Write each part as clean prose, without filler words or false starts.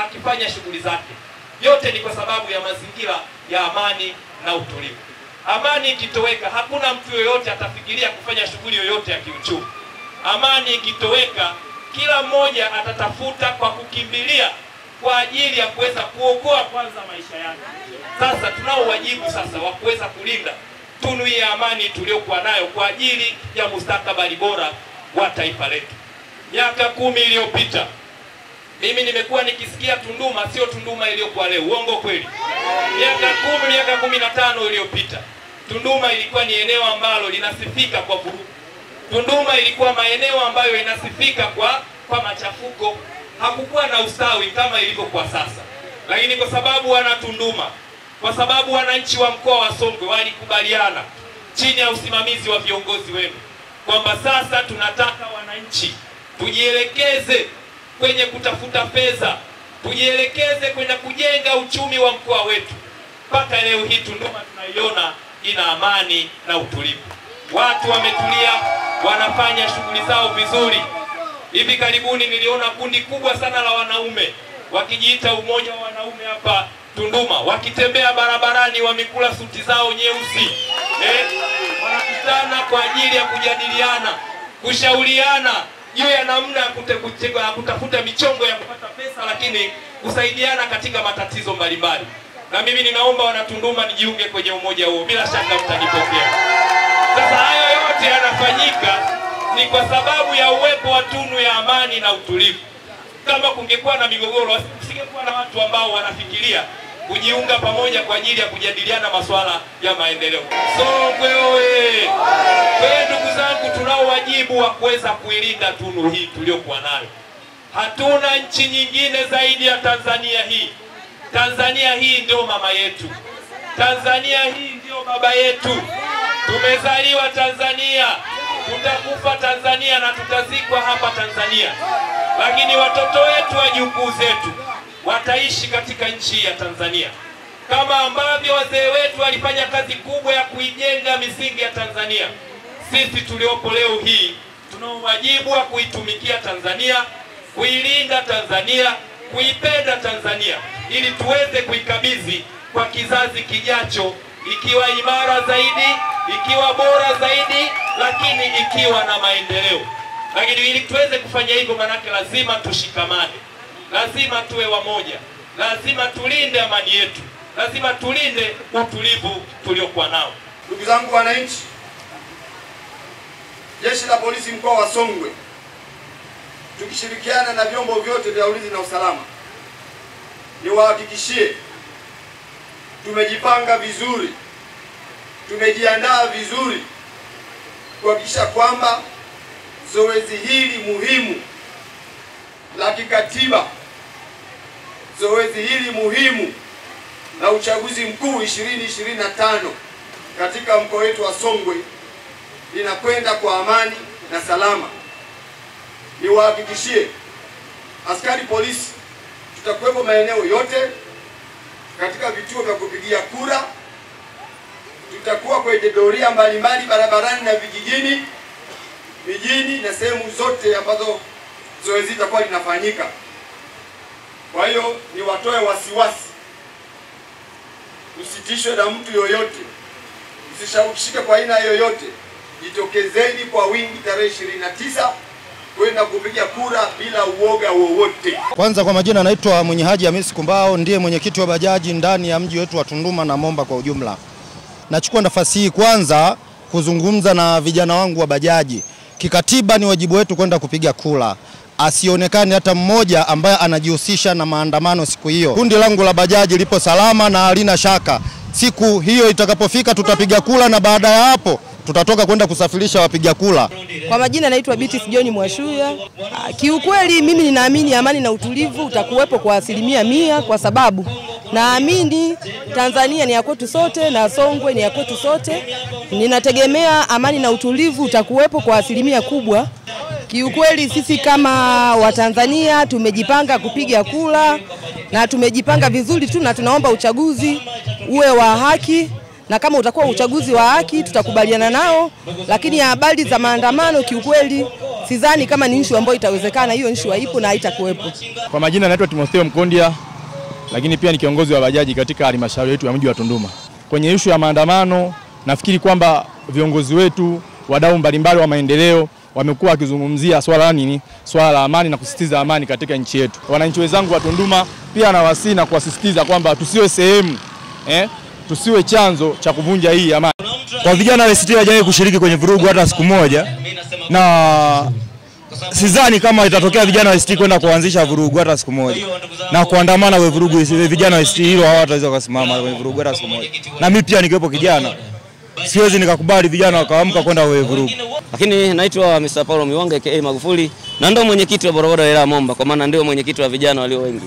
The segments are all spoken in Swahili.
akifanya shughuli zake. Yote ni kwa sababu ya mazingira ya amani na utulivu. Amani ikitoweka, hakuna mtu yoyote atafikiria kufanya shughuli yoyote ya kiuchumi. Amani ikitoweka, kila mmoja atatafuta kwa kukimbilia kwa ajili ya kuweza kuokoa kwanza maisha yake. Sasa tunao wajibu sasa wa kuweza kulinda tunu hii ya amani tuliyokuwa nayo kwa ajili ya mustakabali bora wa taifa letu. Miaka 10 iliyopita mimi nimekuwa nikisikia Tunduma sio Tunduma iliyokuwa leo. Uongo kweli? Miaka 15 iliyopita Tunduma ilikuwa ni eneo ambalo linasifika kwa vurugu. Tunduma ilikuwa maeneo ambayo inasifika kwa machafuko. Hakukuwa na ustawi kama ilivyokuwa sasa. Lakini kwa sababu wana Tunduma, kwa sababu wananchi wa mkoa wa Songwe walikubaliana chini ya usimamizi wa viongozi wenu kwamba sasa tunataka wananchi tujielekeze kwenye kutafuta fedha, tujielekeze kwenye kujenga uchumi wa mkoa wetu. Mpaka leo hii Tunduma tunaiona ina amani na utulivu. Watu wametulia, wanafanya shughuli zao vizuri. Hivi karibuni niliona kundi kubwa sana la wanaume wakijiita umoja wa wanaume hapa Tunduma, wakitembea barabarani wamekula suti zao nyeusi. Wanakutana kwa ajili ya kujadiliana, kushauriana juu ya namna ya kutafuta michongo ya kupata pesa, lakini kusaidiana katika matatizo mbalimbali. Na mimi ninaomba wana Tunduma nijiunge kwenye umoja huo, bila shaka mtanipokea. Sasa hayo yote yanafanyika ni kwa sababu ya uwepo wa tunu ya amani na utulivu. Kama kungekuwa na migogoro, usingekuwa na watu ambao wanafikiria kujiunga pamoja kwa ajili ya kujadiliana masuala ya maendeleo. Songwe oye! Kwa ndugu zangu, tunao wajibu wa kuweza kuilinda tunu hii tuliyokuwa nayo. Hatuna nchi nyingine zaidi ya Tanzania hii. Tanzania hii ndio mama yetu. Tanzania hii ndio baba yetu. Tumezaliwa Tanzania, tutakufa Tanzania na tutazikwa hapa Tanzania. Lakini watoto wetu, wajukuu zetu wataishi katika nchi ya Tanzania. Kama ambavyo wazee wetu walifanya kazi kubwa ya kuijenga misingi ya Tanzania, sisi tuliopo leo hii tunao wajibu wa kuitumikia Tanzania, kuilinda Tanzania, kuipenda Tanzania, ili tuweze kuikabidhi kwa kizazi kijacho ikiwa imara zaidi, ikiwa bora zaidi, lakini ikiwa na maendeleo. Lakini ili tuweze kufanya hivyo, manake lazima tushikamane, lazima tuwe wamoja, lazima tulinde amani yetu, lazima tulinde utulivu tuliokuwa nao. Ndugu zangu wananchi, Jeshi la Polisi mkoa wa Songwe tukishirikiana na vyombo vyote vya ulinzi na usalama, niwahakikishie tumejipanga vizuri, tumejiandaa vizuri kuhakikisha kwamba zoezi hili muhimu la kikatiba, zoezi hili muhimu la uchaguzi mkuu 2025 katika mkoa wetu wa Songwe linakwenda kwa amani na salama. Niwahakikishie askari polisi tutakuwepo maeneo yote katika vituo vya kupigia kura. Tutakuwa kwenye doria mbalimbali barabarani na vijijini, mijini na sehemu zote ambazo zoezi litakuwa linafanyika. Kwa hiyo niwatoe wasiwasi, usitishwe na mtu yoyote, usishawishike kwa aina yoyote. Jitokezeni kwa wingi tarehe 29 kwenda kupiga kura bila uoga wowote. Kwanza kwa majina naitwa Mwenye Haji Hamisi Kumbao, ndiye mwenyekiti wa bajaji ndani ya mji wetu wa Tunduma na Momba kwa ujumla. Nachukua nafasi hii kwanza kuzungumza na vijana wangu wa bajaji. Kikatiba ni wajibu wetu kwenda kupiga kura. Asionekane hata mmoja ambaye anajihusisha na maandamano siku hiyo. Kundi langu la bajaji lipo salama na halina shaka. Siku hiyo itakapofika tutapiga kura, na baada ya hapo tutatoka kwenda kusafirisha wapiga kura. Kwa majina naitwa Beatrice John Mwashuya. Kiukweli mimi ninaamini amani na utulivu utakuwepo kwa 100%, kwa sababu naamini Tanzania ni ya kwetu sote na Songwe ni ya kwetu sote. Ninategemea amani na utulivu utakuwepo kwa 100% Kiukweli sisi kama Watanzania tumejipanga kupiga kura na tumejipanga vizuri tu, na tunaomba uchaguzi uwe wa haki, na kama utakuwa uchaguzi wa haki tutakubaliana nao. Lakini habari za maandamano kiukweli sidhani kama ni issue ambayo itawezekana. Hiyo issue haipo na haitakuwepo. Kwa majina naitwa Timotheo Mkondia, lakini pia ni kiongozi wa bajaji katika halmashauri yetu ya mji wa Tunduma. Kwenye issue ya maandamano, nafikiri kwamba viongozi wetu, wadau mbalimbali wa maendeleo wamekuwa wakizungumzia swala nini? Swala la amani na kusisitiza amani katika nchi yetu. Wananchi wenzangu wa Tunduma pia nawasihi na kuwasisitiza kwamba tusiwe sehemu tusiwe chanzo cha kuvunja hii amani. Kwa vijana wa ACT hawajawahi kushiriki kwenye vurugu hata siku moja, na sidhani kama itatokea vijana wa ACT kwenda kuanzisha vurugu hata siku moja na kuandamana kwa vurugu. Vijana wa ACT hilo hawataweza kusimama kwenye vurugu hata siku moja. Na mimi pia nikiwepo kijana siwezi nikakubali vijana wakaamka kwenda kwa vurugu. Lakini naitwa Mr. Paulo Miwanga aka Magufuli, na ndio mwenyekiti wa bodaboda wilaya Momba, kwa maana ndio mwenyekiti wa vijana walio wengi.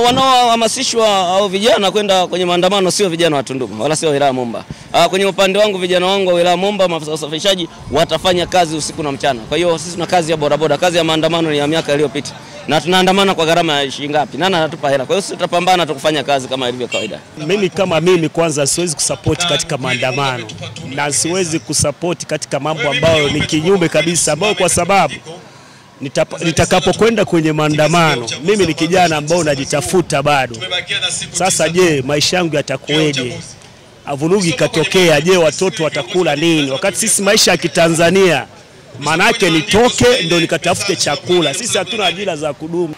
Wanaohamasishwa au vijana kwenda kwenye maandamano sio vijana wa Tunduma wala sio wilaya Momba. Kwenye upande wangu, vijana wangu wa wilaya Momba, maafisa usafirishaji watafanya kazi usiku na mchana. Kwa hiyo sisi tuna kazi ya bodaboda, kazi ya maandamano ni ya miaka iliyopita. Na tunaandamana kwa gharama ya shilingi ngapi? Nani anatupa hela? Kwa hiyo sisi tutapambana tukufanya kazi kama ilivyo kawaida. Mimi kwanza siwezi kusupport katika maandamano na siwezi kusupport katika mambo ambayo ni kinyume kabisa, ambayo kwa sababu nitakapokwenda kwenye maandamano, mimi ni kijana ambao najitafuta bado. Sasa je, maisha yangu yatakuweje? Vurugu ikatokea, je, watoto watakula nini? Wakati sisi maisha ya Kitanzania maana yake nitoke ndio nikatafute chakula. Sisi hatuna ajira za kudumu.